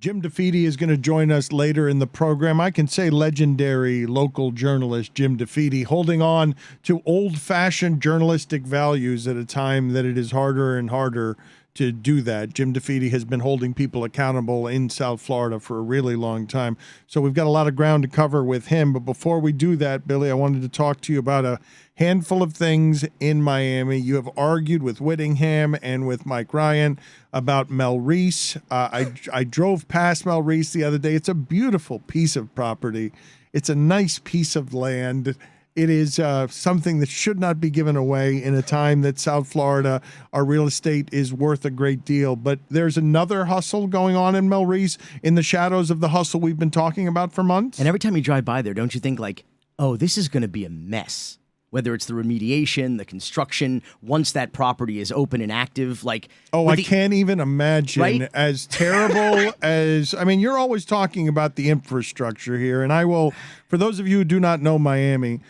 Jim DeFede is going to join us later in the program. I can say legendary local journalist Jim DeFede, holding on to old-fashioned journalistic values at a time that it is harder and harder to do that. Jim DeFede has been holding people accountable in South Florida for a really long time. So we've got a lot of ground to cover with him. But before we do that, Billy, I wanted to talk to you about a handful of things in Miami. You have argued with Whittingham and with Mike Ryan about Mel Reese. I drove past Mel Reese the other day. It's a beautiful piece of property. It's a nice piece of land. It is something that should not be given away in a time that South Florida, our real estate is worth a great deal. But there's another hustle going on in Mel Reese in the shadows of the hustle we've been talking about for months. And every time you drive by there, don't you think like, oh, this is going to be a mess? Whether it's the remediation, the construction, once that property is open and active, like... Oh, I can't even imagine. Right? As terrible as... I mean, you're always talking about the infrastructure here, and I will... For those of you who do not know Miami...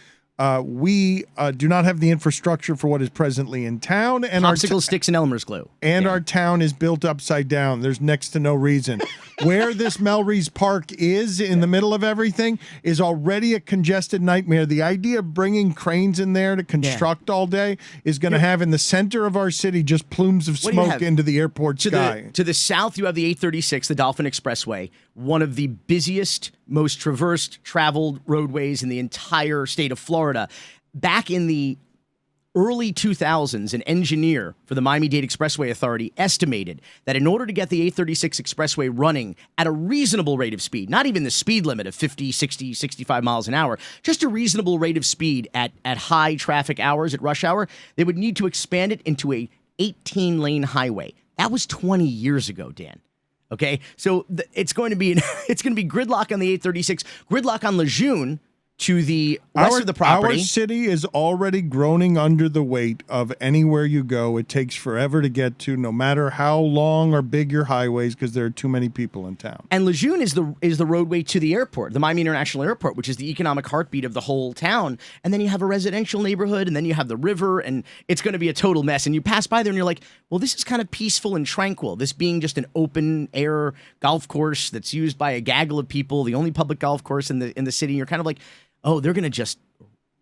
we do not have the infrastructure for what is presently in town. And Popsicle sticks and Elmer's glue. And our town is built upside down. There's next to no reason. Where this Mel Reese Park is in the middle of everything is already a congested nightmare. The idea of bringing cranes in there to construct all day is going to have in the center of our city just plumes of smoke into the airport sky. To the south, you have the 836, the Dolphin Expressway, one of the busiest, most traversed, traveled roadways in the entire state of Florida. Back in the early 2000s, an engineer for the Miami-Dade Expressway Authority estimated that in order to get the 836 Expressway running at a reasonable rate of speed, not even the speed limit of 50, 60, 65 miles an hour, just a reasonable rate of speed at high traffic hours, at rush hour, they would need to expand it into a 18-lane highway. That was 20 years ago, Dan. Okay, so it's going to be gridlock on the 836, gridlock on Lejeune to the west of the property. Our city is already groaning under the weight of anywhere you go. It takes forever to get to, no matter how long or big your highways, because there are too many people in town. And Lejeune is the roadway to the airport, the Miami International Airport, which is the economic heartbeat of the whole town. And then you have a residential neighborhood, and then you have the river, and it's going to be a total mess. And you pass by there, and you're like, well, this is kind of peaceful and tranquil. This being just an open-air golf course that's used by a gaggle of people, the only public golf course in the city. You're kind of like, oh, they're going to just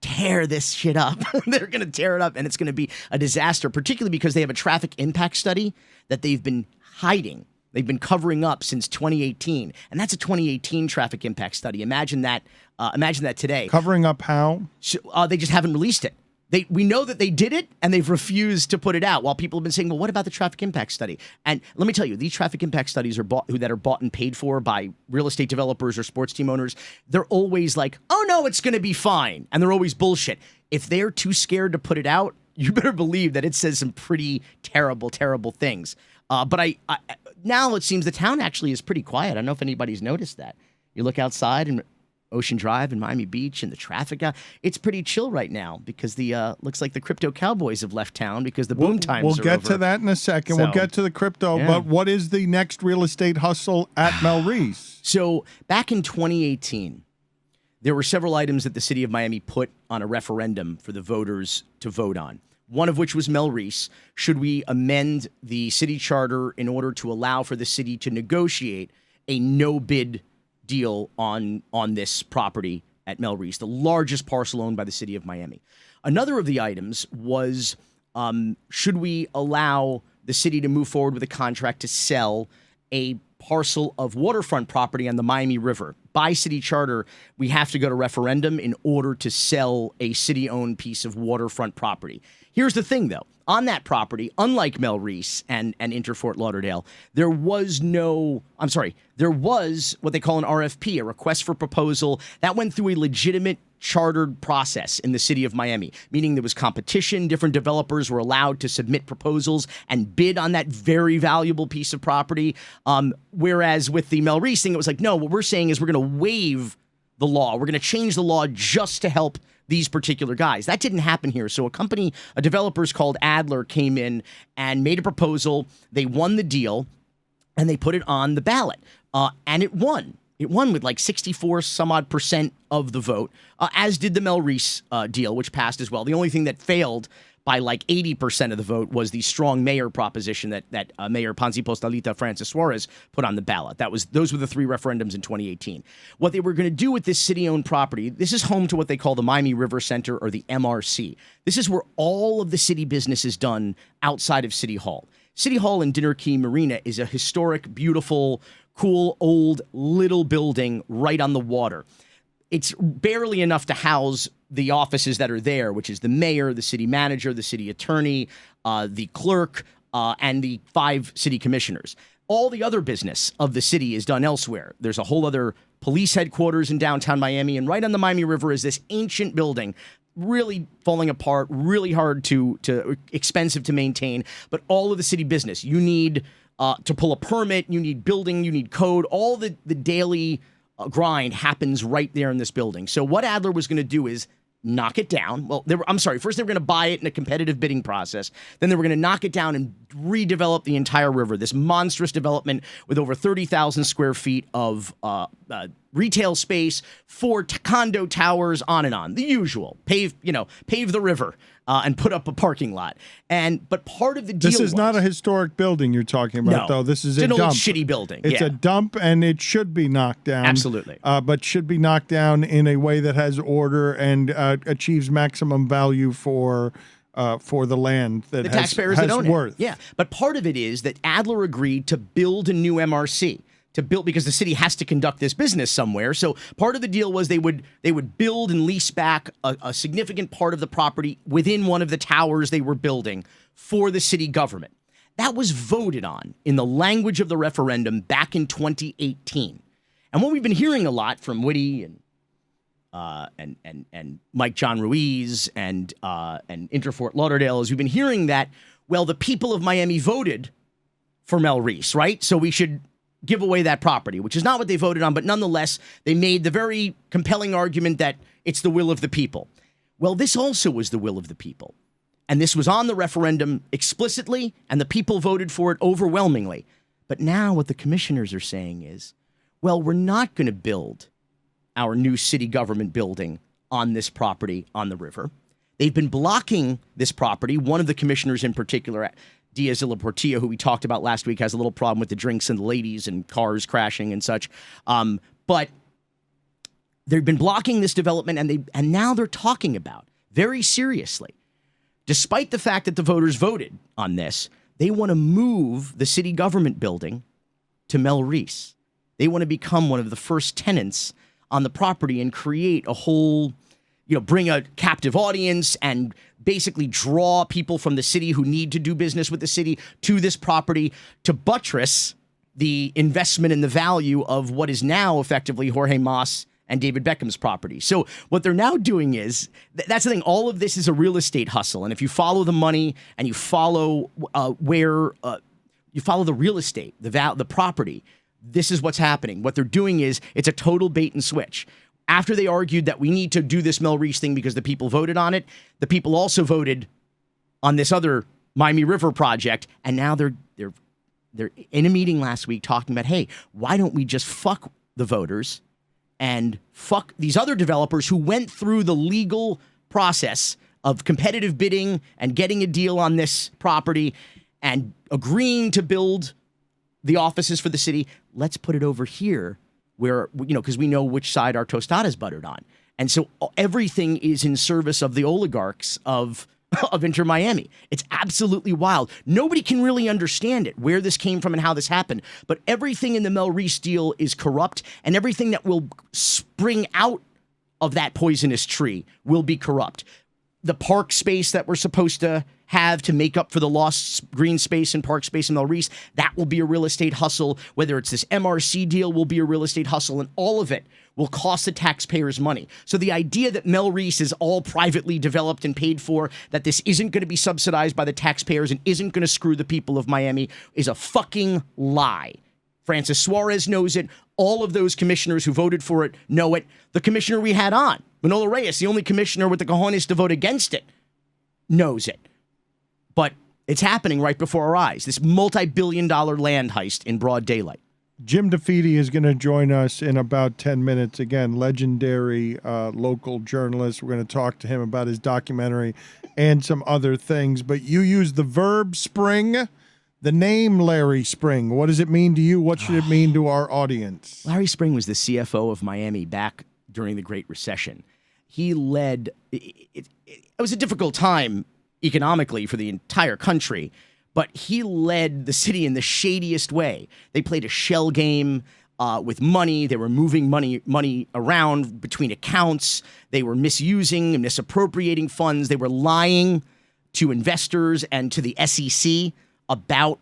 tear this shit up. They're going to tear it up, and it's going to be a disaster, particularly because they have a traffic impact study that they've been hiding. They've been covering up since 2018, and that's a 2018 traffic impact study. Imagine that today. Covering up how? They just haven't released it. We know that they did it, and they've refused to put it out, while people have been saying, well, what about the traffic impact study? And let me tell you, these traffic impact studies are bought and paid for by real estate developers or sports team owners. They're always like, oh, no, it's going to be fine. And they're always bullshit. If they're too scared to put it out, you better believe that it says some pretty terrible, terrible things. But I now it seems the town actually is pretty quiet. I don't know if anybody's noticed that. You look outside and Ocean Drive and Miami Beach and the traffic, it's pretty chill right now because the looks like the crypto cowboys have left town because the boom times are over. We'll get to that in a second. So, we'll get to the crypto, but what is the next real estate hustle at Mel Reese? So back in 2018, there were several items that the city of Miami put on a referendum for the voters to vote on. One of which was Mel Reese. Should we amend the city charter in order to allow for the city to negotiate a no-bid deal on this property at Mel Reese, the largest parcel owned by the city of Miami? Another of the items was, should we allow the city to move forward with a contract to sell a parcel of waterfront property on the Miami River? By city charter, we have to go to referendum in order to sell a city-owned piece of waterfront property. Here's the thing, though. On that property, unlike Mel Reese and Interfort Lauderdale, there was what they call an RFP, a request for proposal, that went through a legitimate chartered process in the city of Miami, meaning there was competition. Different developers were allowed to submit proposals and bid on that very valuable piece of property. Whereas with the Mel Reese thing, it was like, no, what we're saying is we're going to waive the law. We're going to change the law just to help these particular guys. That didn't happen here. So a developers called Adler came in and made a proposal. They won the deal and they put it on the ballot. And it won. It won with like 64 some odd % of the vote, as did the Mel Reese deal, which passed as well. The only thing that failed by like 80% of the vote was the strong mayor proposition that Mayor Ponzi Postalita Francis Suarez put on the ballot. Those were the 3 referendums in 2018. What they were going to do with this city-owned property, this is home to what they call the Miami River Center, or the MRC. This is where all of the city business is done outside of City Hall. City Hall in Dinner Key Marina is a historic, beautiful, cool, old, little building right on the water. It's barely enough to house the offices that are there, which is the mayor, the city manager, the city attorney, the clerk, and the 5 city commissioners. All the other business of the city is done elsewhere. There's a whole other police headquarters in downtown Miami, and right on the Miami River is this ancient building, really falling apart, really hard to expensive to maintain, but all of the city business. You need to pull a permit, you need building, you need code, all the daily grind happens right there in this building. So what Adler was going to do is knock it down. Well, first they were going to buy it in a competitive bidding process. Then they were going to knock it down and redevelop the entire river, this monstrous development with over 30,000 square feet of retail space, 4 condo towers, on and on. The usual. Pave the river and put up a parking lot. But part of the deal This is not a historic building you're talking about, though. This is it's a an dump. old shitty building. It's a dump, and it should be knocked down. Absolutely. But should be knocked down in a way that has order and achieves maximum value for the land that the has, taxpayers has that own worth. it. Yeah, but part of it is that Adler agreed to build a new MRC. Because the city has to conduct this business somewhere. So part of the deal was they would build and lease back a significant part of the property within one of the towers they were building for the city government. That was voted on in the language of the referendum back in 2018. And what we've been hearing a lot from Whitty and Mike John Ruiz and Interfort Lauderdale is we've been hearing that, well, the people of Miami voted for Mel Reese, right? So we should give away that property, which is not what they voted on, but nonetheless, they made the very compelling argument that it's the will of the people. Well, this also was the will of the people. And this was on the referendum explicitly, and the people voted for it overwhelmingly. But now what the commissioners are saying is, well, we're not going to build our new city government building on this property on the river. They've been blocking this property. One of the commissioners in particular, Diaz de la Portilla, who we talked about last week, has a little problem with the drinks and the ladies and cars crashing and such. But they've been blocking this development, and now they're talking about, very seriously, despite the fact that the voters voted on this, they want to move the city government building to Mel Reese. They want to become one of the first tenants on the property and create a whole, bring a captive audience and basically draw people from the city who need to do business with the city to this property to buttress the investment and the value of what is now effectively Jorge Mas and David Beckham's property. So what they're now doing is, that's the thing, all of this is a real estate hustle. And if you follow the money and you follow you follow the real estate, the property, this is what's happening. What they're doing is, it's a total bait and switch. After they argued that we need to do this Mel Reese thing because the people voted on it, the people also voted on this other Miami River project, and now they're in a meeting last week talking about, hey, why don't we just fuck the voters and fuck these other developers who went through the legal process of competitive bidding and getting a deal on this property and agreeing to build the offices for the city. Let's put it over here where, because we know which side our tostada is buttered on. And so everything is in service of the oligarchs of Inter Miami. It's absolutely wild. Nobody can really understand it, where this came from and how this happened. But everything in the Mel Reese deal is corrupt, and everything that will spring out of that poisonous tree will be corrupt. The park space that we're supposed to have to make up for the lost green space and park space in Mel Reese, that will be a real estate hustle. Whether it's this MRC deal will be a real estate hustle, and all of it will cost the taxpayers money. So the idea that Mel Reese is all privately developed and paid for, that this isn't going to be subsidized by the taxpayers and isn't going to screw the people of Miami, is a fucking lie. Francis Suarez knows it. All of those commissioners who voted for it know it. The commissioner we had on, Manolo Reyes, the only commissioner with the cojones to vote against it, knows it. But it's happening right before our eyes, this multi-billion-dollar land heist in broad daylight. Jim DeFede is going to join us in about 10 minutes. Again, legendary local journalist. We're going to talk to him about his documentary and some other things. But you use the verb spring, the name Larry Spring. What does it mean to you? What should it mean to our audience? Larry Spring was the CFO of Miami back during the Great Recession. He led, it was a difficult time economically for the entire country, but he led the city in the shadiest way. They played a shell game with money. They were moving money around between accounts. They were misusing and misappropriating funds. They were lying to investors and to the SEC about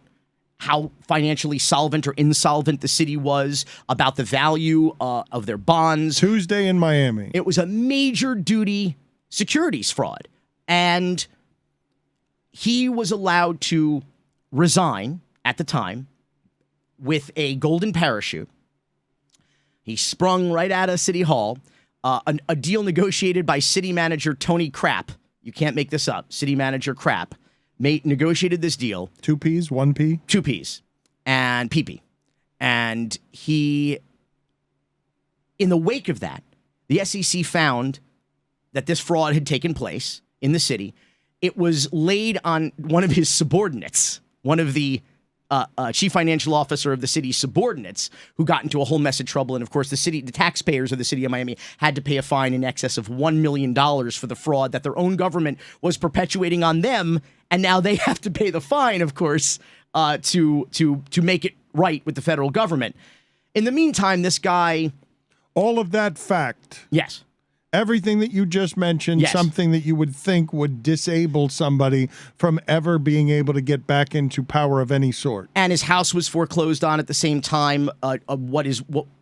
how financially solvent or insolvent the city was, about the value of their bonds. Tuesday in Miami. It was a major duty securities fraud. And he was allowed to resign at the time with a golden parachute. He sprung right out of City Hall. A deal negotiated by city manager Tony Krapp. You can't make this up. City manager Krapp negotiated this deal. 2 P's, 1 P? 2 P's and PP. And he, in the wake of that, the SEC found that this fraud had taken place in the city. It was laid on one of his subordinates, one of the chief financial officer of the city's subordinates, who got into a whole mess of trouble. And of course, the taxpayers of the city of Miami had to pay a fine in excess of $1 million for the fraud that their own government was perpetuating on them. And now they have to pay the fine, of course, to make it right with the federal government. In the meantime, this guy... All of that fact. Yes. Everything that you just mentioned, yes. Something that you would think would disable somebody from ever being able to get back into power of any sort. And his house was foreclosed on at the same time,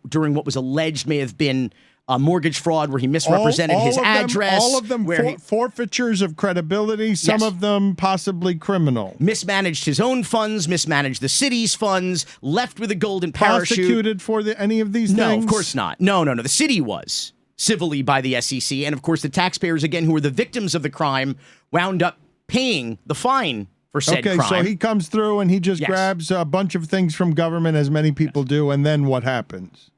during what was alleged may have been mortgage fraud, where he misrepresented his address. All of them forfeitures of credibility, some of them possibly criminal. Mismanaged his own funds, mismanaged the city's funds, left with a golden parachute. Prosecuted for any of these things? No, of course not. No. The city was civilly by the SEC. And of course, the taxpayers, again, who were the victims of the crime, wound up paying the fine for said crime. Okay, so he comes through and he just grabs a bunch of things from government, as many people do, and then what happens?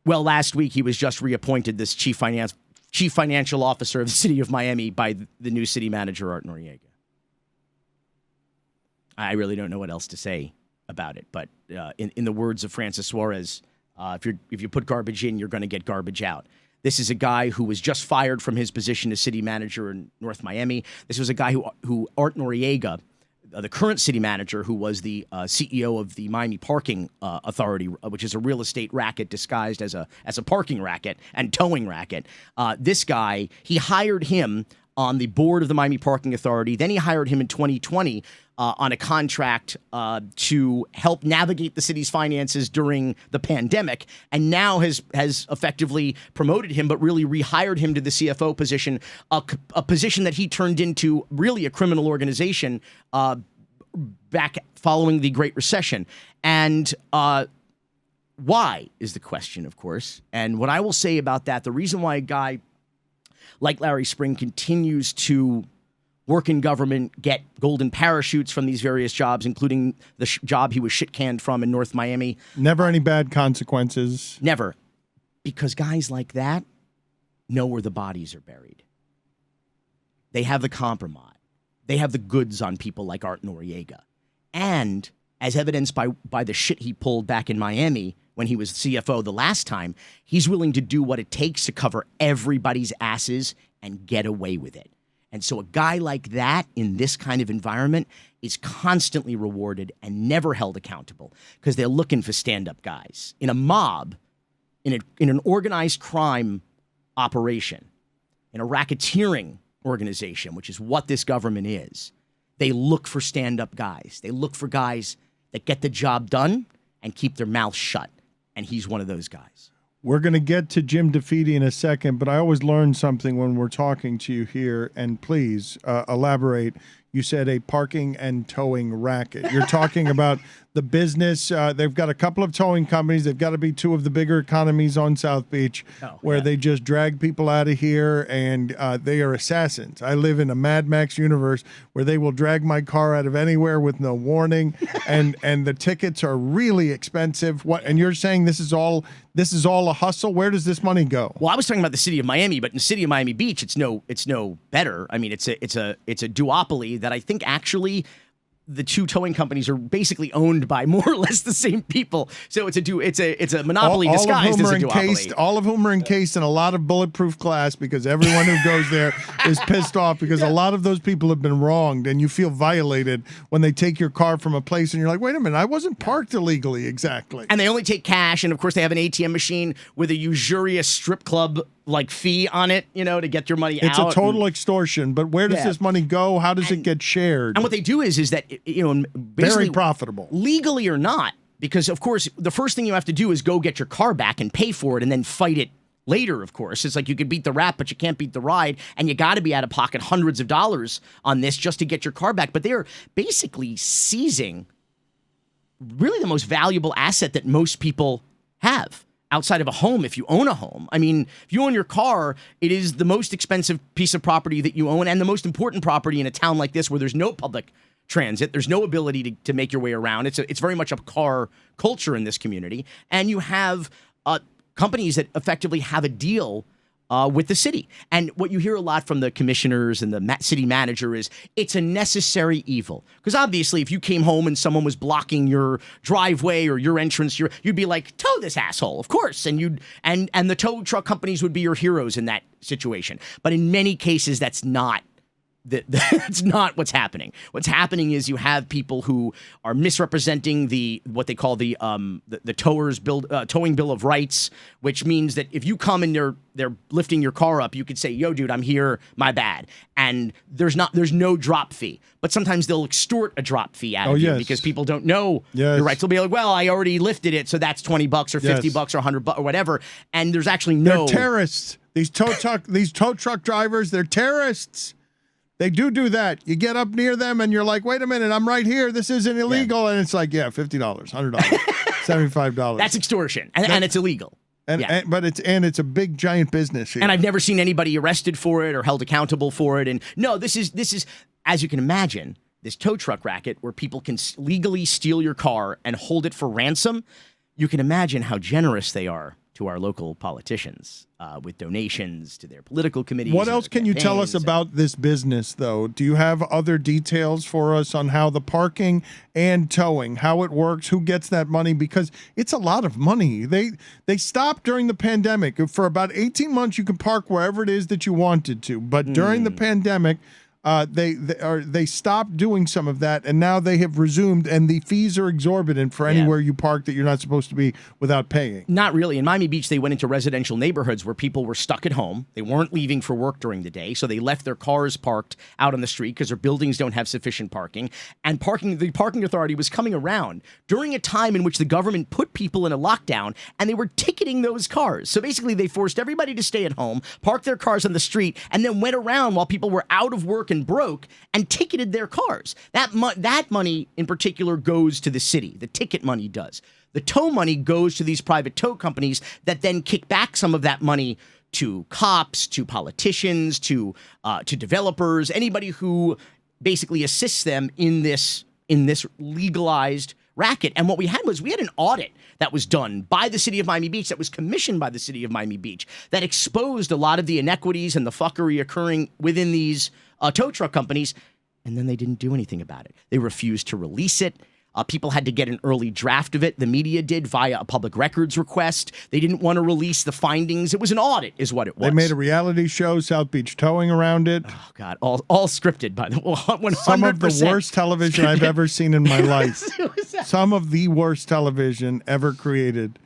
Well, last week he was just reappointed this chief financial officer of the city of Miami by the new city manager, Art Noriega. I really don't know what else to say about it, but in the words of Francis Suarez, if you put garbage in, you're going to get garbage out. This is a guy who was just fired from his position as city manager in North Miami. This was a guy who Art Noriega, the current city manager, who was the CEO of the Miami Parking Authority, which is a real estate racket disguised as a parking racket and towing racket. This guy, he hired him on the board of the Miami Parking Authority. Then he hired him in 2020 on a contract to help navigate the city's finances during the pandemic, and now has effectively promoted him, but really rehired him to the CFO position, a position that he turned into really a criminal organization back following the Great Recession. And why is the question, of course. And what I will say about that, the reason why a guy like Larry Spring continues to work in government, get golden parachutes from these various jobs, including the job he was shit-canned from in North Miami. Never any bad consequences. Never. Because guys like that know where the bodies are buried. They have the compromise. They have the goods on people like Art Noriega. And as evidenced by the shit he pulled back in Miami when he was CFO the last time, he's willing to do what it takes to cover everybody's asses and get away with it. And so a guy like that in this kind of environment is constantly rewarded and never held accountable because they're looking for stand-up guys. In a mob, in an organized crime operation, in a racketeering organization, which is what this government is, they look for stand-up guys. They look for guys that get the job done and keep their mouth shut. And he's one of those guys. We're going to get to Jim DeFede in a second, but I always learn something when we're talking to you here. And please elaborate. You said a parking and towing racket. You're talking about the business. They've got a couple of towing companies. They've got to be two of the bigger economies on South Beach where they just drag people out of here, and they are assassins. I live in a Mad Max universe where they will drag my car out of anywhere with no warning, and the tickets are really expensive. What? And you're saying this is all a hustle? Where does this money go? Well, I was talking about the city of Miami, but in the city of Miami Beach, it's no better. I mean, it's a duopoly that I think actually the two towing companies are basically owned by more or less the same people. So it's a monopoly disguised as a duopoly. All of whom are encased in a lot of bulletproof glass, because everyone who goes there is pissed off because a lot of those people have been wronged, and you feel violated when they take your car from a place and you're like, wait a minute, I wasn't parked illegally. Exactly. And they only take cash, and of course they have an ATM machine with a usurious strip club like fee on it, to get your money out. It's a total extortion, but where does this money go? How does it get shared? And what they do is that, basically very profitable. Legally or not, because of course the first thing you have to do is go get your car back and pay for it and then fight it later, of course. It's like you can beat the rap, but you can't beat the ride, and you got to be out of pocket hundreds of dollars on this just to get your car back. But they're basically seizing really the most valuable asset that most people have. Outside of a home, if you own a home. I mean, if you own your car, it is the most expensive piece of property that you own and the most important property in a town like this where there's no public transit. There's no ability to make your way around. It's very much a car culture in this community. And you have companies that effectively have a deal with the city. And what you hear a lot from the commissioners and the city manager is it's a necessary evil. Because obviously, if you came home and someone was blocking your driveway or your entrance, you'd be like, tow this asshole, of course. And and the tow truck companies would be your heroes in that situation. But in many cases, that's not. That's not what's happening. What's happening is you have people who are misrepresenting what they call the towing bill of rights, which means that if you come and they're lifting your car up, you could say, "Yo, dude, I'm here. My bad." And there's no drop fee, but sometimes they'll extort a drop fee out of you because people don't know your rights. They'll be like, "Well, I already lifted it, so that's $20 or $50 or $100 or whatever," and there's actually no. They're terrorists. These tow truck drivers, they're terrorists. They do that. You get up near them and you're like, wait a minute, I'm right here. This isn't illegal. And it's like, $50, $100, $75. That's extortion. And it's illegal. But it's a big giant business here. And I've never seen anybody arrested for it or held accountable for it. And no, this is, as you can imagine, this tow truck racket where people can legally steal your car and hold it for ransom. You can imagine how generous they are to our local politicians with donations to their political committees. What else can you tell us about this business, though? Do you have other details for us on how the parking and towing, how it works, who gets that money? Because it's a lot of money. They stopped during the pandemic. For about 18 months, you could park wherever it is that you wanted to. But during the pandemic, they stopped doing some of that, and now they have resumed, and the fees are exorbitant for anywhere you park that you're not supposed to be without paying. Not really. In Miami Beach, they went into residential neighborhoods where people were stuck at home. They weren't leaving for work during the day, so they left their cars parked out on the street because their buildings don't have sufficient parking. And the parking authority was coming around during a time in which the government put people in a lockdown, and they were ticketing those cars. So basically, they forced everybody to stay at home, park their cars on the street, and then went around while people were out of work and broke and ticketed their cars. That money in particular goes to the city. The ticket money does. The tow money goes to these private tow companies that then kick back some of that money to cops, to politicians, to developers, anybody who basically assists them in this legalized racket. And what we had an audit that was done by the city of Miami Beach, that was commissioned by the city of Miami Beach, that exposed a lot of the inequities and the fuckery occurring within these tow truck companies, and then they didn't do anything about it. They refused to release it. People had to get an early draft of it. The media did via a public records request. They didn't want to release the findings. It was an audit, is what it was. They made a reality show, South Beach Towing, around it. Oh, God. All scripted, by the way. 100%. Some of the worst television I've ever seen in my life. Some of the worst television ever created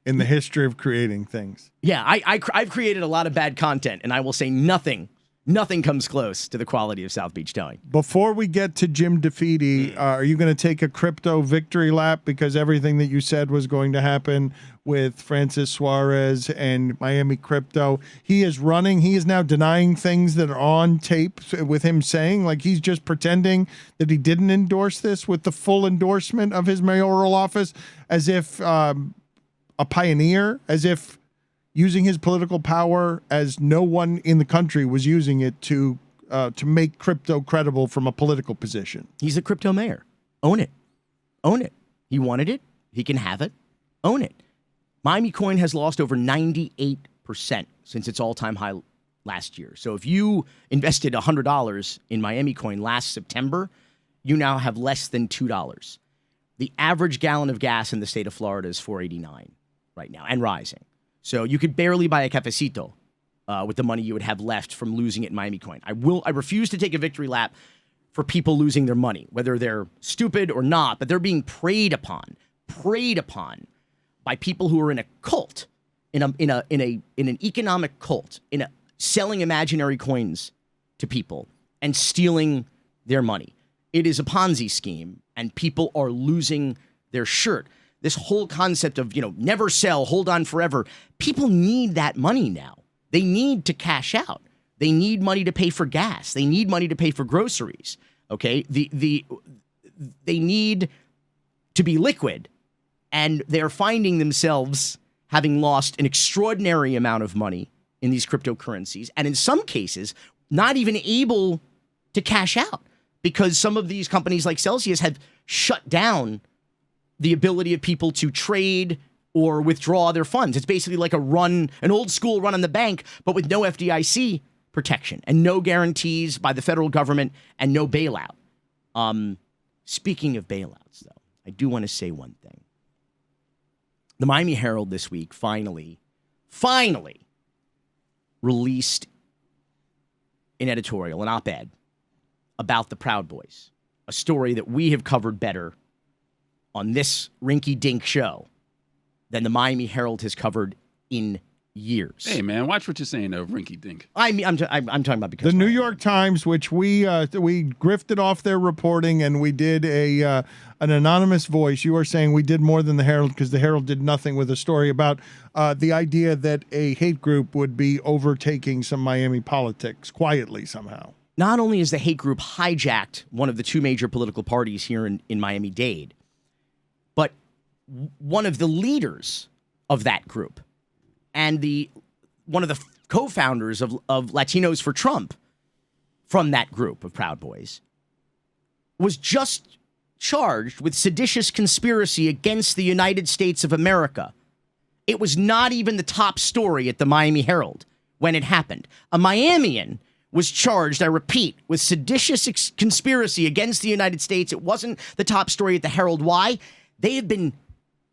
in the history of creating things. Yeah, I've created a lot of bad content, and I will say nothing Nothing comes close to the quality of South Beach towing. Before we get to Jim DeFede, are you going to take a crypto victory lap because everything that you said was going to happen with Francis Suarez and Miami Crypto? He is running. He is now denying things that are on tape with him saying, like he's just pretending that he didn't endorse this with the full endorsement of his mayoral office, as if a pioneer, as if using his political power as no one in the country was using it to make crypto credible from a political position. He's a crypto mayor. Own it. Own it. He wanted it. He can have it. Own it. Miami Coin has lost over 98% since its all-time high last year. So if you invested $100 in Miami Coin last September, you now have less than $2. The average gallon of gas in the state of Florida is $4.89 right now and rising. So you could barely buy a cafecito with the money you would have left from losing it in Miami Coin. I refuse to take a victory lap for people losing their money, whether they're stupid or not, but they're being preyed upon by people who are in a cult, in an economic cult, selling imaginary coins to people and stealing their money. It is a Ponzi scheme, and people are losing their shirt. This whole concept of, never sell, hold on forever. People need that money now. They need to cash out. They need money to pay for gas. They need money to pay for groceries. Okay? They need to be liquid. And they're finding themselves having lost an extraordinary amount of money in these cryptocurrencies. And in some cases, not even able to cash out because some of these companies like Celsius have shut down the ability of people to trade or withdraw their funds. It's basically like an old school run on the bank, but with no FDIC protection and no guarantees by the federal government and no bailout. Speaking of bailouts, though, I do want to say one thing. The Miami Herald this week finally released an editorial, an op-ed about the Proud Boys, a story that we have covered better on this rinky-dink show than the Miami Herald has covered in years. Hey, man, watch what you're saying, though, rinky-dink. I'm talking about because the New York Times, which we grifted off their reporting, and we did an anonymous voice. You are saying we did more than the Herald because the Herald did nothing with a story about the idea that a hate group would be overtaking some Miami politics quietly somehow. Not only is the hate group hijacked one of the two major political parties here in Miami-Dade, but one of the leaders of that group and one of the co-founders of Latinos for Trump from that group of Proud Boys was just charged with seditious conspiracy against the United States of America. It was not even the top story at the Miami Herald when it happened. A Miamian was charged, I repeat, with seditious conspiracy against the United States. It wasn't the top story at the Herald. Why? They have been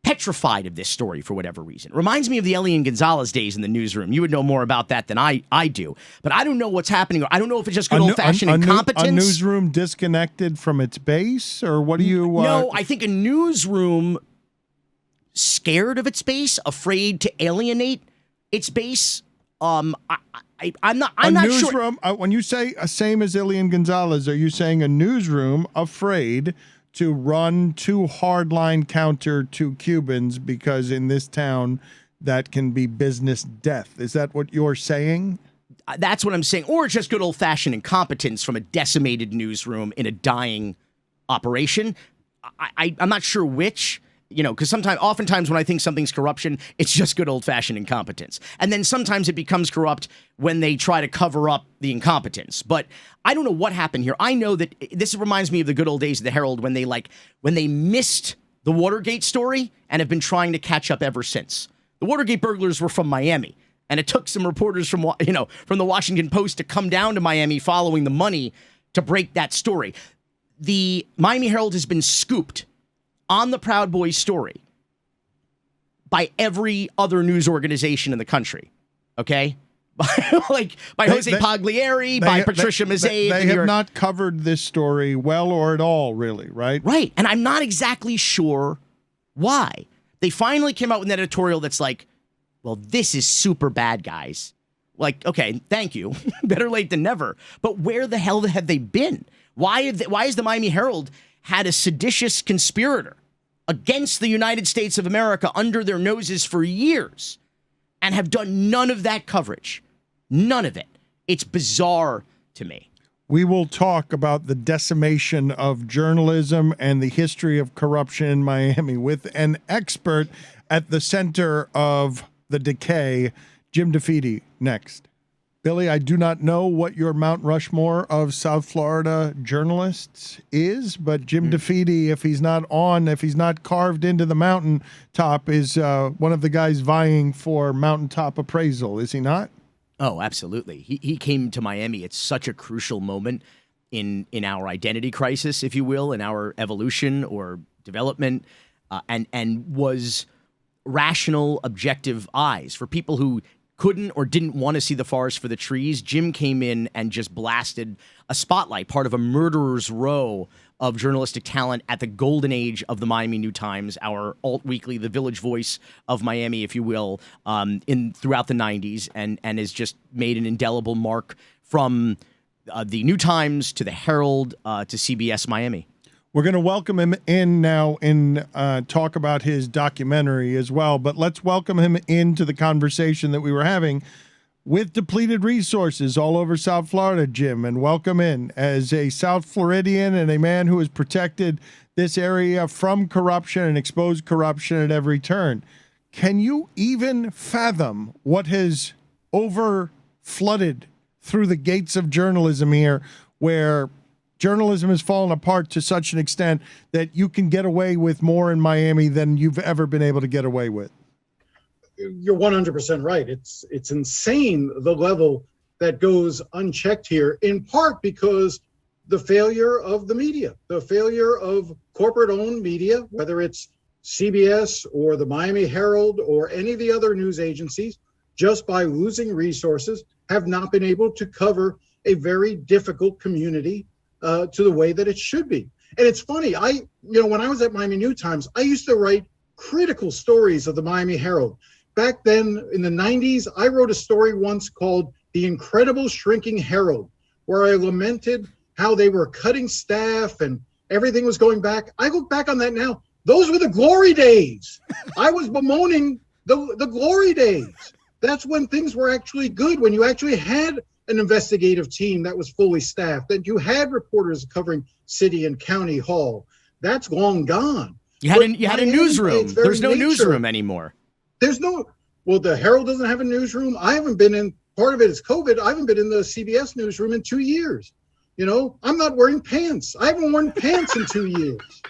petrified of this story for whatever reason. It reminds me of the Elian Gonzalez days in the newsroom. You would know more about that than I do. But I don't know what's happening. I don't know if it's just good old-fashioned incompetence. A newsroom disconnected from its base? Or what do you... No, I think a newsroom scared of its base, afraid to alienate its base. I'm not sure. When you say same as Elian Gonzalez, are you saying a newsroom afraid to run too hardline counter to Cubans because in this town that can be business death? Is that what you're saying? That's what I'm saying. Or just good old-fashioned incompetence from a decimated newsroom in a dying operation. I'm not sure which. Because oftentimes when I think something's corruption, it's just good old-fashioned incompetence. And then sometimes it becomes corrupt when they try to cover up the incompetence. But I don't know what happened here. I know that this reminds me of the good old days of the Herald when they missed the Watergate story and have been trying to catch up ever since. The Watergate burglars were from Miami, and it took some reporters from the Washington Post to come down to Miami following the money to break that story. The Miami Herald has been scooped on the Proud Boys story by every other news organization in the country, okay? by Jose Pagliari, by Patricia Mazzei. They have not covered this story well or at all, really, right? Right, and I'm not exactly sure why. They finally came out with an editorial that's like, well, this is super bad, guys. Like, okay, thank you. Better late than never. But where the hell have they been? Why has the Miami Herald had a seditious conspirator against the United States of America under their noses for years and have done none of that coverage? None of it. It's bizarre to me. We will talk about the decimation of journalism and the history of corruption in Miami with an expert at the center of the decay, Jim DeFede, next. Billy, I do not know what your Mount Rushmore of South Florida journalists is, but Jim DeFede, if he's not carved into the mountaintop, is one of the guys vying for mountaintop appraisal, is he not? Oh, absolutely. He came to Miami at such a crucial moment in our identity crisis, if you will, in our evolution or development, and was rational, objective eyes for people who couldn't or didn't want to see the forest for the trees. Jim came in and just blasted a spotlight, part of a murderer's row of journalistic talent at the golden age of the Miami New Times, our alt weekly, the Village Voice of Miami, if you will, throughout the 90s, and has just made an indelible mark from the New Times to the Herald to CBS Miami. We're going to welcome him in now and talk about his documentary as well. But let's welcome him into the conversation that we were having with depleted resources all over South Florida, Jim. And welcome in as a South Floridian and a man who has protected this area from corruption and exposed corruption at every turn. Can you even fathom what has over-flooded through the gates of journalism here, where journalism has fallen apart to such an extent that you can get away with more in Miami than you've ever been able to get away with? You're 100% right. It's insane, the level that goes unchecked here, in part because the failure of the media, the failure of corporate-owned media, whether it's CBS or the Miami Herald or any of the other news agencies, just by losing resources, have not been able to cover a very difficult community to the way that it should be. And it's funny, when I was at Miami New Times, I used to write critical stories of the Miami Herald. Back then in the 90s, I wrote a story once called The Incredible Shrinking Herald, where I lamented how they were cutting staff and everything was going back. I look back on that now. Those were the glory days. I was bemoaning the glory days. That's when things were actually good, when you actually had an investigative team that was fully staffed, that you had reporters covering city and county hall. That's long gone. You had a newsroom. There's no newsroom anymore. Well, the Herald doesn't have a newsroom. I haven't been in, part of it is COVID. I haven't been in the CBS newsroom in 2 years. I'm not wearing pants. I haven't worn pants in 2 years.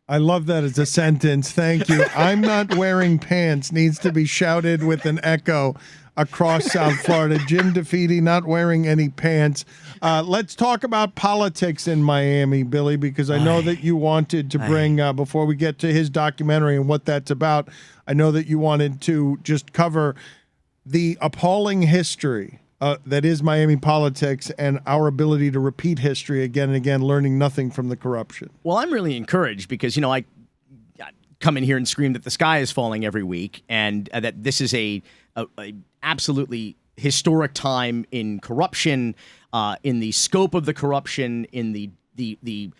I love that as a sentence. Thank you. I'm not wearing pants needs to be shouted with an echo across South Florida. Jim DeFede not wearing any pants. Let's talk about politics in Miami, Billy, because I know that you wanted to bring, before we get to his documentary and what that's about, I know that you wanted to just cover the appalling history that is Miami politics and our ability to repeat history again and again, learning nothing from the corruption. Well, I'm really encouraged because, I come in here and scream that the sky is falling every week and that this is a absolutely historic time in corruption, in the scope of the corruption, in the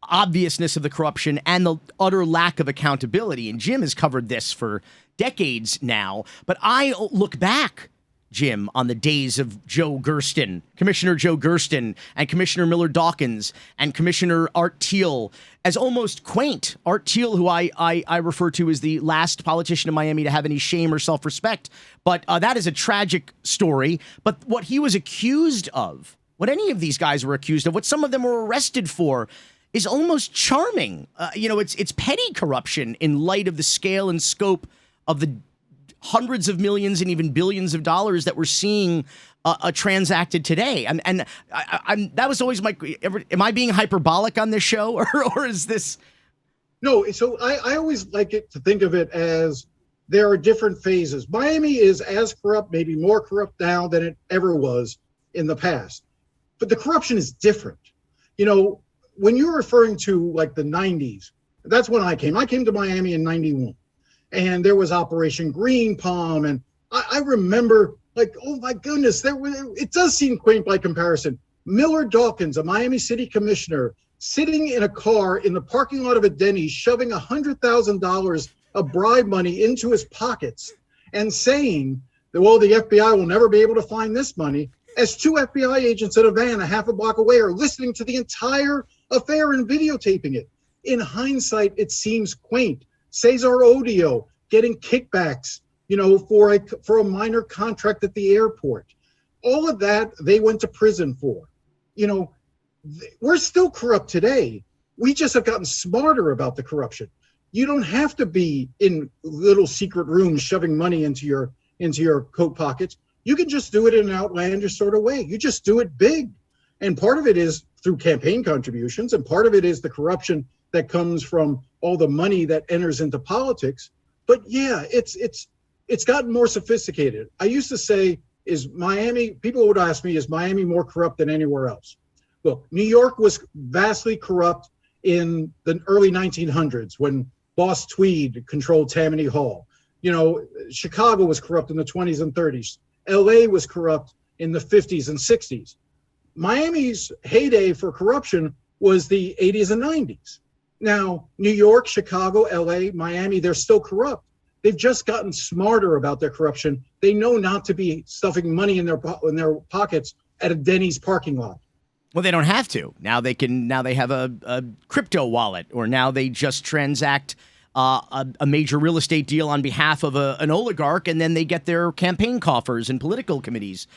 obviousness of the corruption, and the utter lack of accountability. And Jim has covered this for decades now. But I look back, Jim, on the days of Commissioner Joe Gersten, and Commissioner Miller Dawkins, and Commissioner Art Thiel as almost quaint. Art Thiel, who I refer to as the last politician in Miami to have any shame or self-respect. But that is a tragic story. But what he was accused of, what any of these guys were accused of, what some of them were arrested for, is almost charming. It's petty corruption in light of the scale and scope of the hundreds of millions and even billions of dollars that we're seeing transacted today. And that was always am I being hyperbolic on this show or is this? No, so I always like it to think of it as there are different phases. Miami is as corrupt, maybe more corrupt now than it ever was in the past. But the corruption is different. When you're referring to like the 90s, that's when I came. I came to Miami in 91. And there was Operation Green Palm. And I remember Like, oh my goodness, it does seem quaint by comparison. Miller Dawkins, a Miami City commissioner, sitting in a car in the parking lot of a Denny's, shoving $100,000 of bribe money into his pockets and saying that, well, the FBI will never be able to find this money, as two FBI agents in a van a half a block away are listening to the entire affair and videotaping it. In hindsight, it seems quaint. Cesar Odio getting kickbacks, for a minor contract at the airport. All of that they went to prison for. We're still corrupt today. We just have gotten smarter about the corruption. You don't have to be in little secret rooms shoving money into your coat pockets. You can just do it in an outlandish sort of way. You just do it big. And part of it is through campaign contributions, and part of it is the corruption that comes from all the money that enters into politics. But yeah, it's gotten more sophisticated. I used to say, people would ask me, is Miami more corrupt than anywhere else? Look, New York was vastly corrupt in the early 1900s when Boss Tweed controlled Tammany Hall. Chicago was corrupt in the 20s and 30s. LA was corrupt in the 50s and 60s. Miami's heyday for corruption was the 80s and 90s. Now, New York, Chicago, LA, Miami, they're still corrupt. They've just gotten smarter about their corruption. They know not to be stuffing money in their pockets at a Denny's parking lot. Well, they don't have to. Now they have a crypto wallet, or now they just transact a major real estate deal on behalf of an oligarch, and then they get their campaign coffers and political committees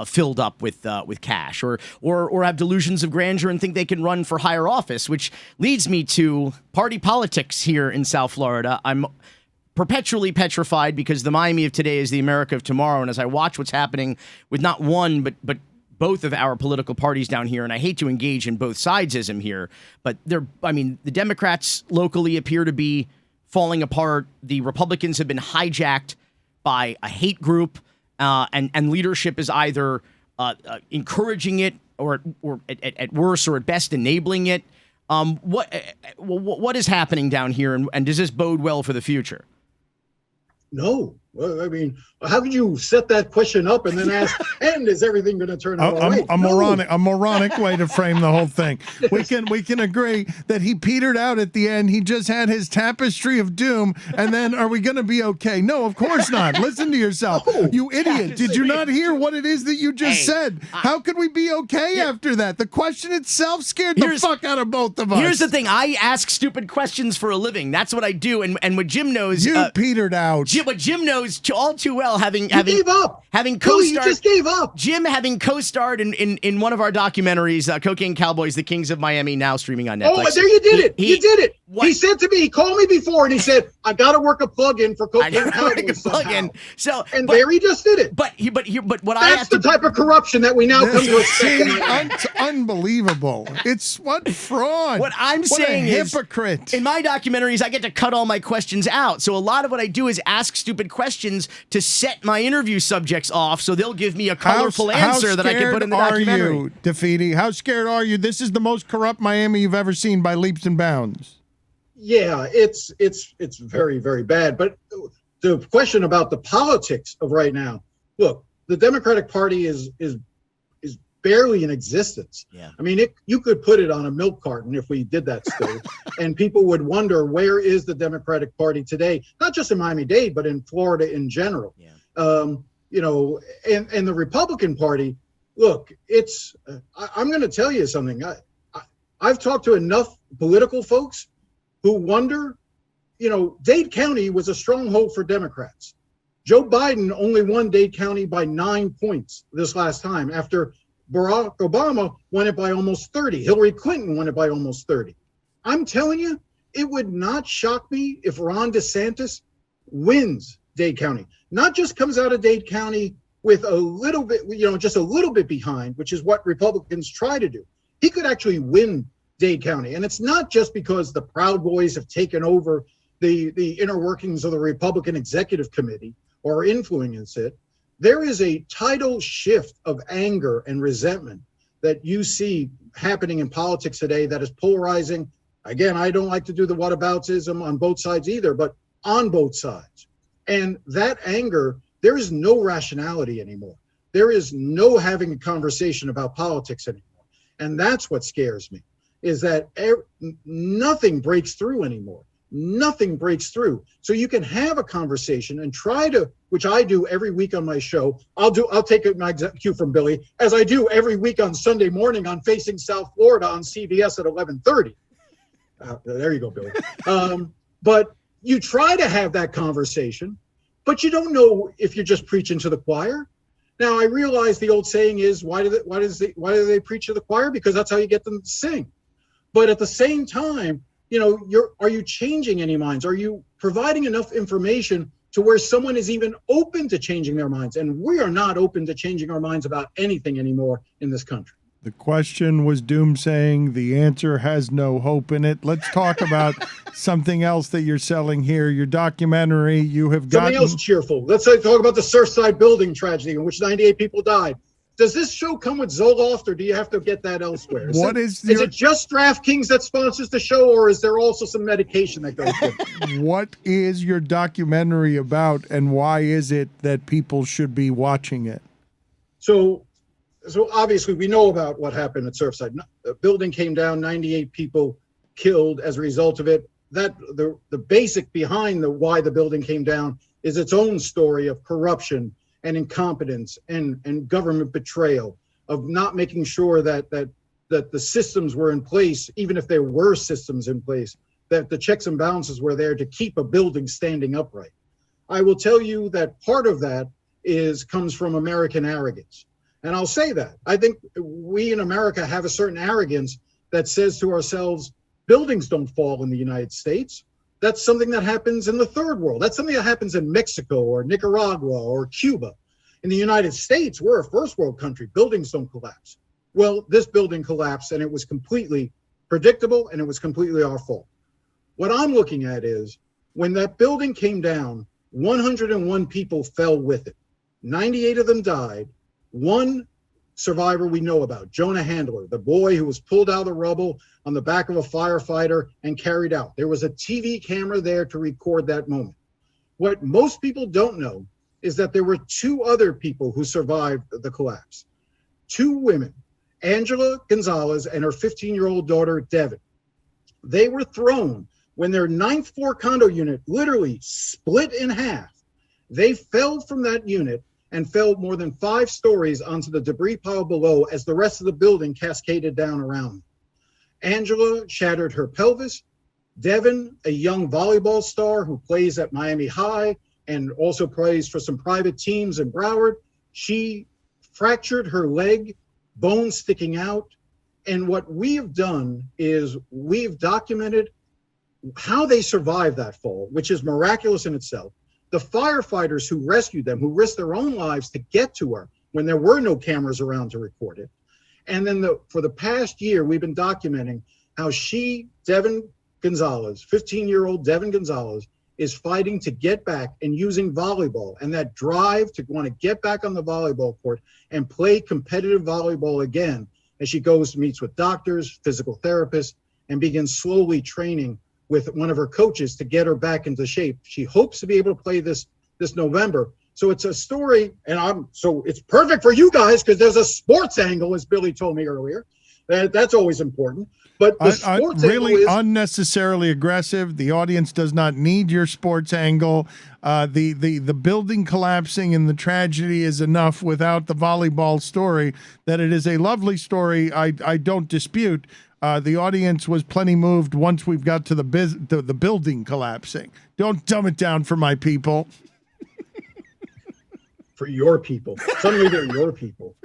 filled up with cash, or have delusions of grandeur and think they can run for higher office, which leads me to party politics here in South Florida. I'm perpetually petrified because the Miami of today is the America of tomorrow, and as I watch what's happening with not one but both of our political parties down here, and I hate to engage in both sidesism here, but the Democrats locally appear to be falling apart. The Republicans have been hijacked by a hate group, and leadership is either encouraging it or at worst or at best enabling it. What is happening down here, and does this bode well for the future? No. Well, I mean, how could you set that question up and then ask, and is everything going to turn out all right? A moronic way to frame the whole thing. We can agree that he petered out at the end. He just had his tapestry of doom, and then are we going to be okay? No, of course not. Listen to yourself, you idiot. Did you not hear what it is that you just said? How could we be okay after that? The question itself scared the fuck out of both of us. Here's the thing. I ask stupid questions for a living. That's what I do, and what Jim knows. You petered out. What Jim knows all too well, having gave up. Having co-starred, you just gave up. Jim having co-starred in one of our documentaries, Cocaine Cowboys, The Kings of Miami, now streaming on Netflix. Oh, there you did it. You did it. What? He said to me, he called me before, and he said, I got to work a plug-in for Cocaine Cowboys somehow. There he just did it. But what That's the type of corruption that we now come to expect. Unbelievable. It's what fraud. What I'm saying is hypocrite. In my documentaries, I get to cut all my questions out. So a lot of what I do is ask stupid questions to set my interview subjects off, so they'll give me a colorful answer that I can put in the documentary. How scared are you, DeFede? How scared are you? This is the most corrupt Miami you've ever seen by leaps and bounds. Yeah, it's very, very bad. But the question about the politics of right now, look, the Democratic Party is barely in existence. Yeah. I mean, you could put it on a milk carton if we did that still, and people would wonder, where is the Democratic Party today? Not just in Miami-Dade, but in Florida in general. Yeah. And the Republican Party, look, I'm going to tell you something. I've talked to enough political folks who wonder, Dade County was a stronghold for Democrats. Joe Biden only won Dade County by 9 points this last time, after Barack Obama won it by almost 30. Hillary Clinton won it by almost 30. I'm telling you, it would not shock me if Ron DeSantis wins Dade County. Not just comes out of Dade County with a little bit, just a little bit behind, which is what Republicans try to do. He could actually win Dade County. And it's not just because the Proud Boys have taken over the inner workings of the Republican Executive Committee or influence it. There is a tidal shift of anger and resentment that you see happening in politics today that is polarizing. Again, I don't like to do the whataboutism on both sides either, but on both sides. And that anger, there is no rationality anymore. There is no having a conversation about politics anymore. And that's what scares me, is that nothing breaks through anymore. Nothing breaks through. So you can have a conversation and try to, which I do every week on my show. I'll take my cue from Billy, as I do every week on Sunday morning on Facing South Florida on CBS at 11:30. There you go, Billy. But you try to have that conversation, but you don't know if you're just preaching to the choir. Now, I realize the old saying is, why do they preach to the choir? Because that's how you get them to sing. But at the same time, are you changing any minds? Are you providing enough information to where someone is even open to changing their minds? And we are not open to changing our minds about anything anymore in this country. The question was doomsaying. The answer has no hope in it. Let's talk about something else that you're selling here. Your documentary, you have got something else cheerful. Let's talk about the Surfside building tragedy in which 98 people died. Does this show come with Zoloft, or do you have to get that elsewhere? Is it just DraftKings that sponsors the show, or is there also some medication that goes with it? What is your documentary about, and why is it that people should be watching it? So obviously we know about what happened at Surfside. The building came down, 98 people killed as a result of it. That the basic behind why the building came down is its own story of corruption and incompetence and government betrayal, of not making sure that the systems were in place, even if there were systems in place, that the checks and balances were there to keep a building standing upright. I will tell you that part of that comes from American arrogance. And I'll say that. I think we in America have a certain arrogance that says to ourselves, buildings don't fall in the United States. That's something that happens in the third world. That's something that happens in Mexico or Nicaragua or Cuba. In the United States, we're a first world country. Buildings don't collapse. Well, this building collapsed, and it was completely predictable, and it was completely our fault. What I'm looking at is, when that building came down, 101 people fell with it. 98 of them died. One survivor we know about, Jonah Handler, the boy who was pulled out of the rubble on the back of a firefighter and carried out. There was a TV camera there to record that moment. What most people don't know is that there were two other people who survived the collapse. Two women, Angela Gonzalez and her 15-year-old daughter, Devin. They were thrown when their 9th floor condo unit literally split in half. They fell from that unit and fell more than 5 stories onto the debris pile below as the rest of the building cascaded down around them. Angela shattered her pelvis. Devin, a young volleyball star who plays at Miami High and also plays for some private teams in Broward, she fractured her leg, bone sticking out. And what we have done is we've documented how they survived that fall, which is miraculous in itself. The firefighters who rescued them, who risked their own lives to get to her when there were no cameras around to record it. And then for the past year, we've been documenting how Devin Gonzalez, 15-year-old Devin Gonzalez, is fighting to get back and using volleyball and that drive to want to get back on the volleyball court and play competitive volleyball again as she meets with doctors, physical therapists, and begins slowly training with one of her coaches to get her back into shape. She hopes to be able to play this November. So it's a story, and it's perfect for you guys because there's a sports angle, as Billy told me earlier. That's always important. But the sports really angle is unnecessarily aggressive. The audience does not need your sports angle. The building collapsing and the tragedy is enough without the volleyball story. That it is a lovely story, I don't dispute. The audience was plenty moved once we've got to the building collapsing. Don't dumb it down for my people. For your people. Suddenly they're your people.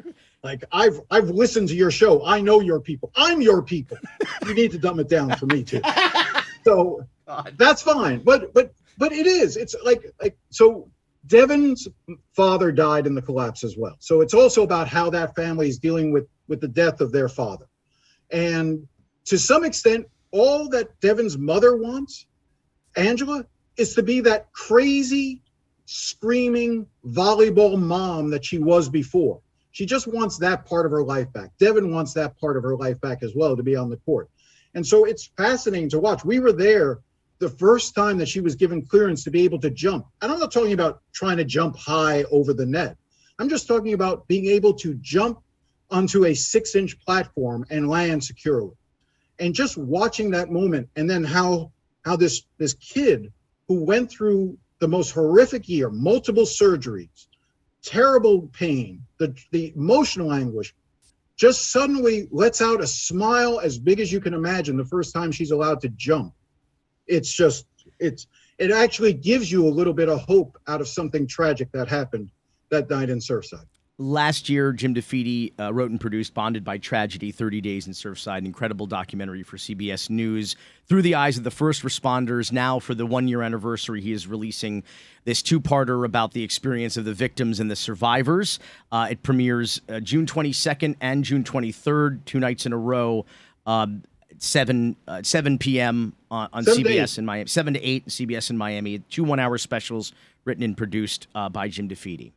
Like I've listened to your show. I know your people. I'm your people. You need to dumb it down for me too. So that's fine. But it is. It's like so Devin's father died in the collapse as well. So it's also about how that family is dealing with the death of their father. And to some extent, all that Devin's mother wants, Angela, is to be that crazy, screaming volleyball mom that she was before. She just wants that part of her life back. Devin wants that part of her life back as well, to be on the court. And so it's fascinating to watch. We were there the first time that she was given clearance to be able to jump, and I'm not talking about trying to jump high over the net. I'm just talking about being able to jump onto a 6-inch platform and land securely. And just watching that moment, and then how this kid who went through the most horrific year, multiple surgeries, terrible pain, the emotional anguish, just suddenly lets out a smile as big as you can imagine the first time she's allowed to jump. It actually gives you a little bit of hope out of something tragic that happened that night in Surfside. Last year, Jim DeFede wrote and produced Bonded by Tragedy, 30 Days in Surfside, an incredible documentary for CBS News through the eyes of the first responders. Now, for the one-year anniversary, he is releasing this two-parter about the experience of the victims and the survivors. It premieres June 22nd and June 23rd, 2 nights in a row, 7 p.m. on CBS in Miami, 7 to 8 CBS in Miami. 2 one-hour specials written and produced by Jim DeFede.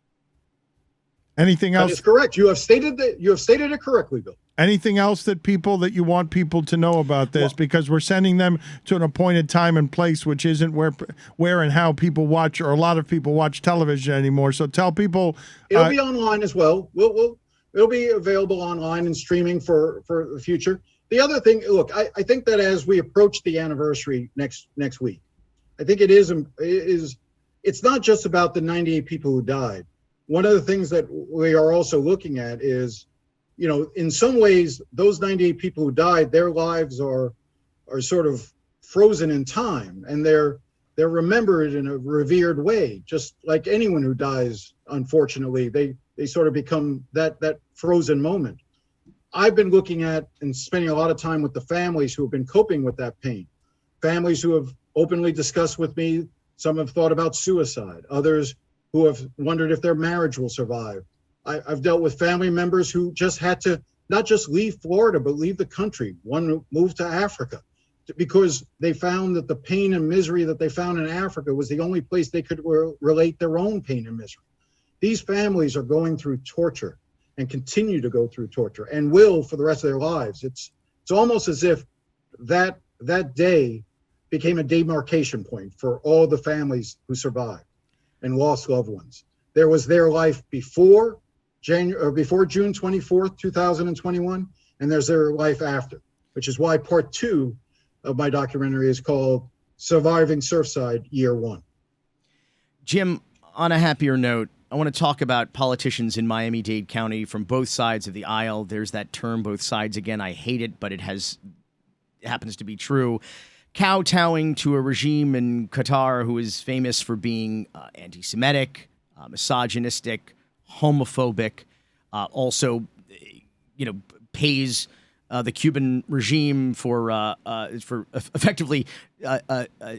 Anything else? That is correct. You have stated it correctly, Bill. Anything else that you want people to know about this? Because we're sending them to an appointed time and place, which isn't where and how people watch, or a lot of people watch television anymore. So tell people. It'll be online as well. It'll be available online and streaming for the future. The other thing, look, I think that as we approach the anniversary next week, I think it's not just about the 98 people who died. One of the things that we are also looking at is, in some ways, those 98 people who died, their lives are sort of frozen in time, and they're remembered in a revered way. Just like anyone who dies, unfortunately, they sort of become that frozen moment. I've been looking at and spending a lot of time with the families who have been coping with that pain. Families who have openly discussed with me. Some have thought about suicide. Others who have wondered if their marriage will survive. I've dealt with family members who just had to not just leave Florida, but leave the country. One moved to Africa because they found that the pain and misery that they found in Africa was the only place they could relate their own pain and misery. These families are going through torture and continue to go through torture and will for the rest of their lives. It's almost as if that day became a demarcation point for all the families who survived and lost loved ones. There was their life before June 24th, 2021, and there's their life after, which is why part 2 of my documentary is called Surviving Surfside Year 1. Jim, on a happier note, I want to talk about politicians in Miami-Dade County from both sides of the aisle. There's that term, both sides. Again, I hate it, but it happens to be true. Kowtowing to a regime in Qatar who is famous for being anti-Semitic, misogynistic, homophobic, also, pays the Cuban regime for effectively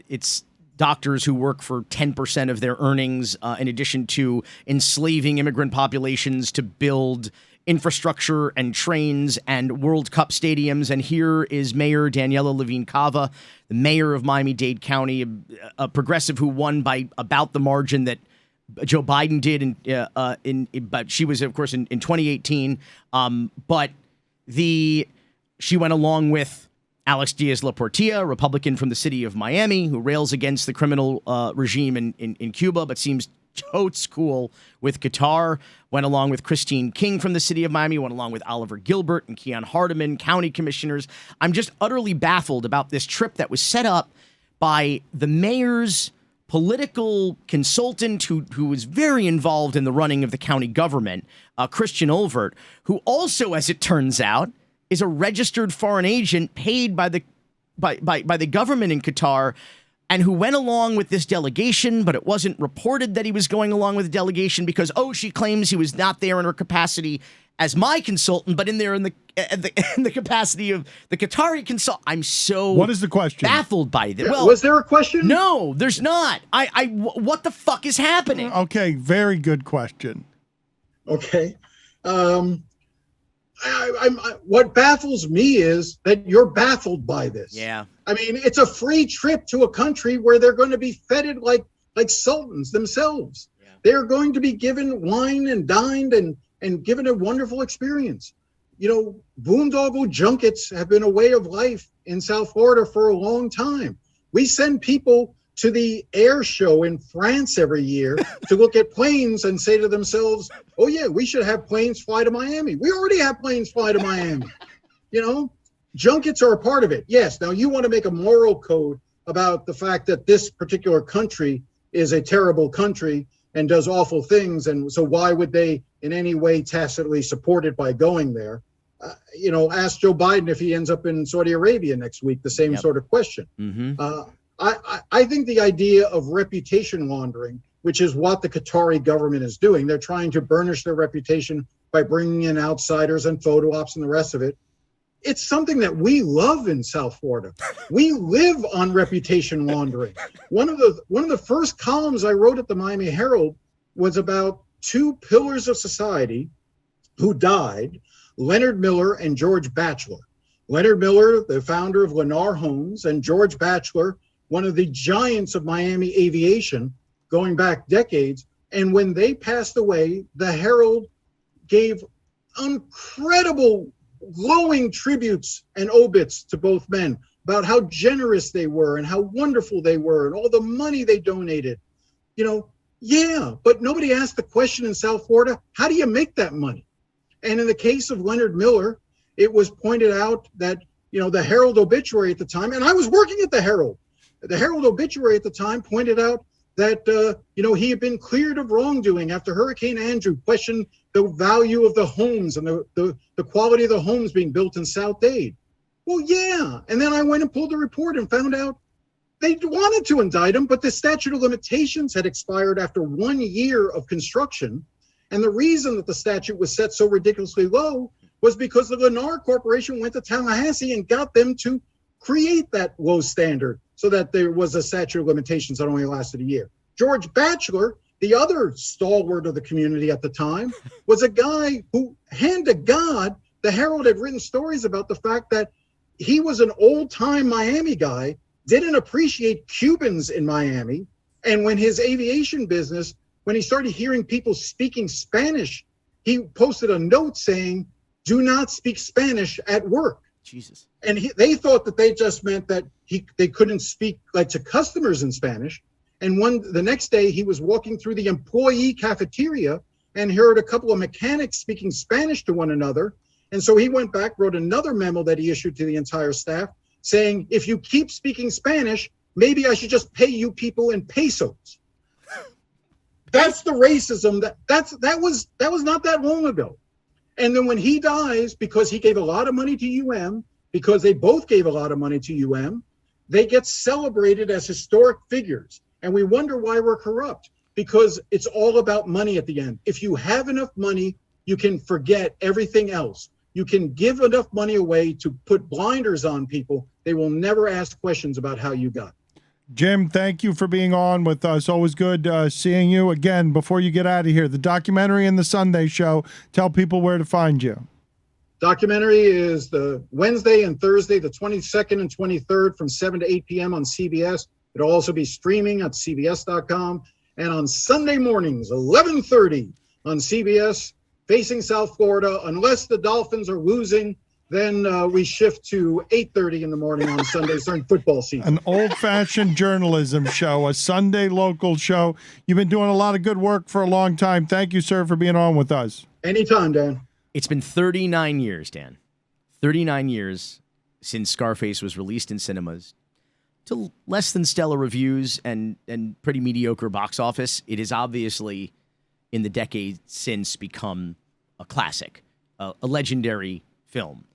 its doctors who work for 10% of their earnings, in addition to enslaving immigrant populations to build infrastructure and trains and World Cup stadiums. And here is Mayor Daniela Levine Cava, the mayor of Miami-Dade County, a progressive who won by about the margin that Joe Biden did, but she was, of course, in 2018. But she went along with Alex Diaz-Laportilla, a Republican from the city of Miami, who rails against the criminal regime in Cuba, but seems totes cool with Qatar. Went along with Christine King from the city of Miami, went along with Oliver Gilbert and Keon Hardeman, county commissioners. I'm just utterly baffled about this trip that was set up by the mayor's political consultant who was very involved in the running of the county government, Christian Olvert, who also, as it turns out, is a registered foreign agent paid by the government in Qatar, and who went along with this delegation, but it wasn't reported that he was going along with the delegation because, she claims he was not there in her capacity as my consultant, but in there in the capacity of the Qatari consultant. I'm so what is the question? Baffled by this. Well, was there a question? No, there's not. What the fuck is happening? Okay, very good question. Okay. What baffles me is that you're baffled by this. Yeah. I mean, it's a free trip to a country where they're going to be feted like sultans themselves. Yeah. They're going to be given wine and dined and given a wonderful experience. Boondoggle junkets have been a way of life in South Florida for a long time. We send people to the air show in France every year to look at planes and say to themselves, oh yeah, we should have planes fly to Miami. We already have planes fly to Miami. You know, junkets are a part of it. Yes. Now you want to make a moral code about the fact that this particular country is a terrible country and does awful things. And so why would they in any way tacitly support it by going there? You know, ask Joe Biden if he ends up in Saudi Arabia next week, the same sort of question. I think the idea of reputation laundering, which is what the Qatari government is doing, they're trying to burnish their reputation by bringing in outsiders and photo ops and the rest of it. It's something that we love in South Florida. We live on reputation laundering. One of the first columns I wrote at the Miami Herald was about two pillars of society who died, Leonard Miller and George Batchelor. Leonard Miller, the founder of Lennar Homes, and George Batchelor, one of the giants of Miami aviation going back decades. And when they passed away, the Herald gave incredible glowing tributes and obits to both men about how generous they were and how wonderful they were and all the money they donated. You know, yeah, but nobody asked the question in South Florida, how do you make that money? And in the case of Leonard Miller, it was pointed out that, you know, the Herald obituary at the time, and I was working at the Herald obituary at the time pointed out that, you know, he had been cleared of wrongdoing after Hurricane Andrew questioned the value of the homes and the quality of the homes being built in South Dade. Well, yeah. And then I went and pulled the report and found out they wanted to indict him, but the statute of limitations had expired after 1 year of construction. And the reason that the statute was set so ridiculously low was because the Lennar Corporation went to Tallahassee and got them to create that low standard so that there was a statute of limitations that only lasted a year. George Batchelor, the other stalwart of the community at the time, was a guy who, hand to God, the Herald had written stories about the fact that he was an old-time Miami guy, didn't appreciate Cubans in Miami, and when his aviation business, when he started hearing people speaking Spanish, he posted a note saying, do not speak Spanish at work. Jesus. And they thought that they just meant that they couldn't speak like to customers in Spanish. And the next day he was walking through the employee cafeteria and heard a couple of mechanics speaking Spanish to one another. And so he went back, wrote another memo that he issued to the entire staff saying, if you keep speaking Spanish, maybe I should just pay you people in pesos. That's the racism that was not that long ago. And then when he dies, because he gave a lot of money to UM, because they both gave a lot of money to UM, they get celebrated as historic figures. And we wonder why we're corrupt, because it's all about money at the end. If you have enough money, you can forget everything else. You can give enough money away to put blinders on people. They will never ask questions about how you got. Jim, thank you for being on with us. Always good seeing you. Again, before you get out of here, the documentary and the Sunday show, tell people where to find you. Documentary is the Wednesday and Thursday, the 22nd and 23rd from 7 to 8 p.m. on CBS. It'll also be streaming at CBS.com. And on Sunday mornings, 11:30 on CBS, facing South Florida. Unless the Dolphins are losing, then we shift to 8:30 in the morning on Sundays during football season. An old-fashioned journalism show, a Sunday local show. You've been doing a lot of good work for a long time. Thank you, sir, for being on with us. Anytime, Dan. It's been 39 years, Dan. 39 years since Scarface was released in cinemas. To less than stellar reviews and pretty mediocre box office, it has obviously, in the decade since, become a classic, a legendary film.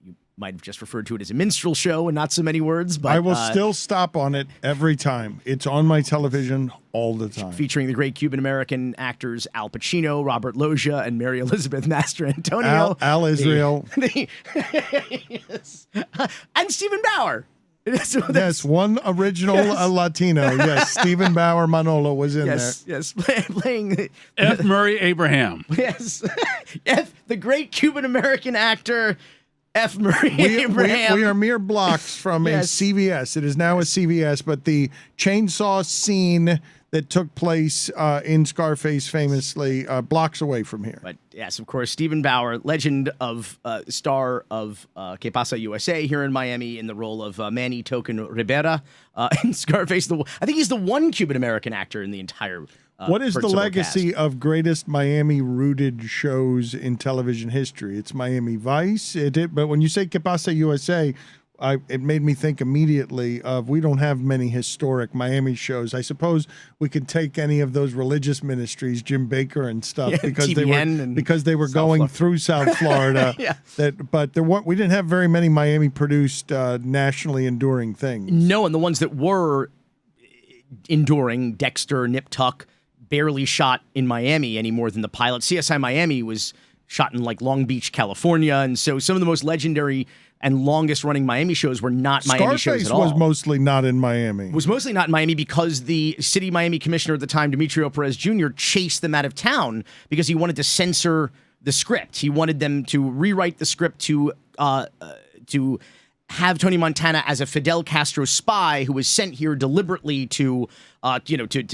You might have just referred to it as a minstrel show and not so many words, but I will still stop on it every time. It's on my television all the time. Featuring the great Cuban-American actors Al Pacino, Robert Loggia, and Mary Elizabeth Mastrantonio. Al Israel. Yes. And Stephen Bauer. Yes, one original Latino. Yes, Stephen Bauer Manolo was in there. Yes, playing F. Murray Abraham. Yes, the great Cuban-American actor F. Murray Abraham. We are mere blocks from a CVS. It is now a CVS, but the chainsaw scene that took place in Scarface, famously blocks away from here. But yes, of course, Stephen Bauer, legend of star of Que Pasa USA here in Miami in the role of Manny Token Rivera in Scarface. I think he's the one Cuban-American actor in the entire what is the ensemble legacy cast. of greatest Miami-rooted shows in television history? It's Miami Vice. But when you say Que Pasa USA, it made me think immediately of we don't have many historic Miami shows. I suppose we could take any of those religious ministries, Jim Baker and stuff, because they were going through South Florida. But we didn't have very many Miami-produced, nationally enduring things. No, and the ones that were enduring, Dexter, Nip Tuck, barely shot in Miami any more than the pilot. CSI Miami was shot in like Long Beach, California, and so some of the most legendary and longest-running Miami shows were not Miami shows at all. Scarface was mostly not in Miami. Was mostly not in Miami because the city Miami commissioner at the time, Demetrio Perez Jr., chased them out of town because he wanted to censor the script. He wanted them to rewrite the script to have Tony Montana as a Fidel Castro spy who was sent here deliberately to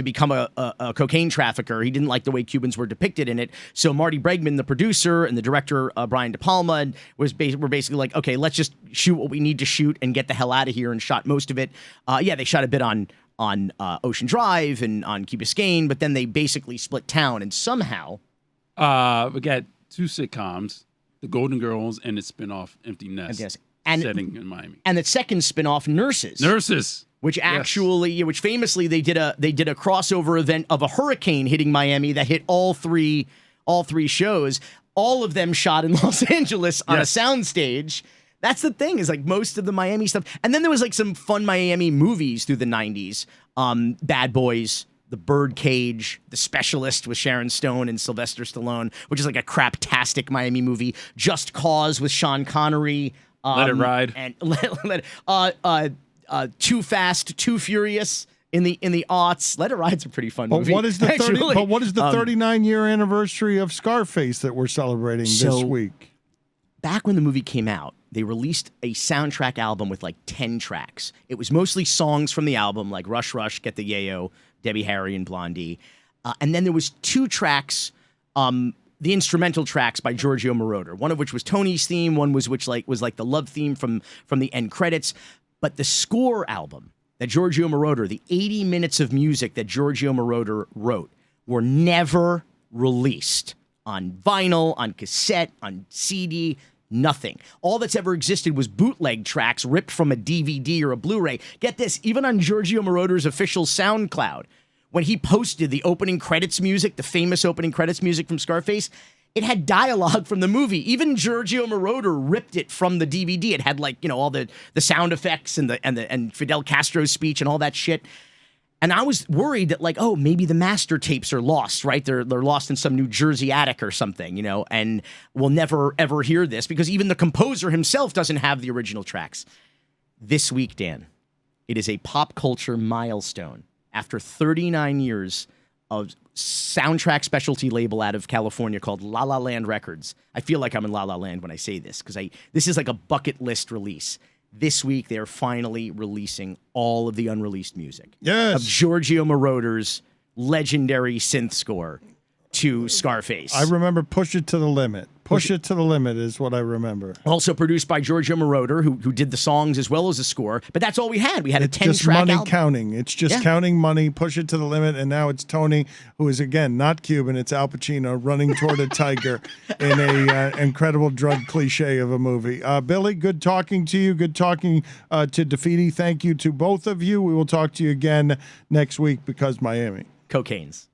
become a cocaine trafficker. He didn't like the way Cubans were depicted in it. So Marty Bregman, the producer, and the director, Brian De Palma, were basically like, okay, let's just shoot what we need to shoot and get the hell out of here, and shot most of it. They shot a bit on Ocean Drive and on Key Biscayne, but then they basically split town, and somehow... we got two sitcoms, The Golden Girls and its spinoff, Empty Nest. Setting in Miami, and the second spinoff, Nurses, which actually, which famously they did a crossover event of a hurricane hitting Miami that hit all three shows. All of them shot in Los Angeles on a soundstage. That's the thing, is like most of the Miami stuff, and then there was like some fun Miami movies through the '90s, Bad Boys, The Birdcage, The Specialist with Sharon Stone and Sylvester Stallone, which is like a craptastic Miami movie. Just Cause with Sean Connery. Let It Ride, and Too Fast, Too Furious in the aughts. Let It Ride's a pretty fun movie. What is the 39-year anniversary of Scarface that we're celebrating this week? Back when the movie came out, they released a soundtrack album with like 10 tracks. It was mostly songs from the album, like Rush Rush, Get the Yayo, Debbie Harry, and Blondie, and then there was 2 tracks. The instrumental tracks by Giorgio Moroder, one of which was Tony's theme, one was like the love theme from the end credits. But the score album that Giorgio Moroder, the 80 minutes of music that Giorgio Moroder wrote, were never released on vinyl, on cassette, on CD, nothing. All that's ever existed was bootleg tracks ripped from a DVD or a Blu-ray. Get this, even on Giorgio Moroder's official SoundCloud, when he posted the opening credits music, the famous opening credits music from Scarface, it had dialogue from the movie. Even Giorgio Moroder ripped it from the DVD. It had all the sound effects and Fidel Castro's speech and all that shit. And I was worried that maybe the master tapes are lost, right? They're lost in some New Jersey attic or something, and we'll never ever hear this because even the composer himself doesn't have the original tracks. This week, Dan, it is a pop culture milestone. After 39 years of soundtrack specialty label out of California called La La Land Records. I feel like I'm in La La Land when I say this because this is like a bucket list release. This week, they're finally releasing all of the unreleased music of Giorgio Moroder's legendary synth score to Scarface. I remember Push It to the Limit. Push It to the Limit is what I remember. Also produced by Giorgio Moroder, who did the songs as well as the score. But that's all we had. We had a 10-track album. It's just money counting. It's just counting money, Push It to the Limit, and now it's Tony, who is, again, not Cuban. It's Al Pacino running toward a tiger in a incredible drug cliche of a movie. Billy, good talking to you. Good talking to DeFede. Thank you to both of you. We will talk to you again next week because Miami. Cocaine's.